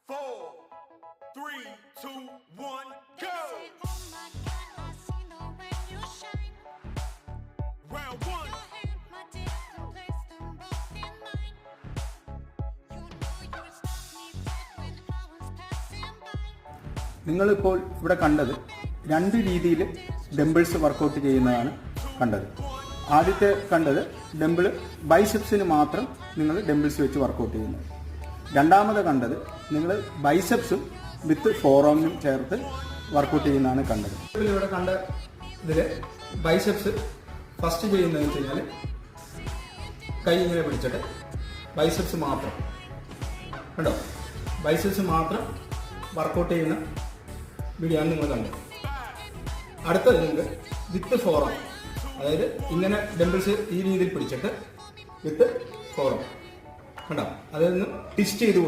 4, 3, 2, 1, go! Round 1. നിങ്ങളിപ്പോൾ ഇവിടെ കണ്ടത് രണ്ട് രീതിയിൽ ഡംബിൾസ് വർക്കൗട്ട് ചെയ്യുന്നതാണ് കണ്ടത്. ആദ്യത്തെ കണ്ടത് ഡംബിൾ ബൈസെപ്സിന് മാത്രം നിങ്ങൾ ഡംബിൾസ് വെച്ച് വർക്കൗട്ട് ചെയ്യുന്നത്. രണ്ടാമത് കണ്ടത് നിങ്ങൾ ബൈസെപ്സും വിത്ത് ഫോർആമും ചേർത്ത് വർക്കൗട്ട് ചെയ്യുന്നതാണ് കണ്ടത്. ഇവിടെ കണ്ട ഇതിൽ ബൈസെപ്സ് ഫസ്റ്റ് ചെയ്യുന്നതെന്ന് വെച്ച് കഴിഞ്ഞാൽ കൈ ഇങ്ങനെ പിടിച്ചിട്ട് ബൈസെപ്സ് മാത്രം കണ്ടോ, ബൈസെപ്സ് മാത്രം വർക്കൗട്ട് ചെയ്യുന്ന വീഡിയോ ആണ് നിങ്ങൾ കണ്ടത്. അടുത്തത് നിങ്ങൾക്ക് വിത്ത് ഫോറം, അതായത് ഇങ്ങനെ ഡംബിൾസ് ഈ രീതിയിൽ പിടിച്ചിട്ട് വിത്ത് ഫോറം കണ്ടോ, അതൊന്ന് ട്വിസ്റ്റ് ചെയ്ത് കൊടുക്കും.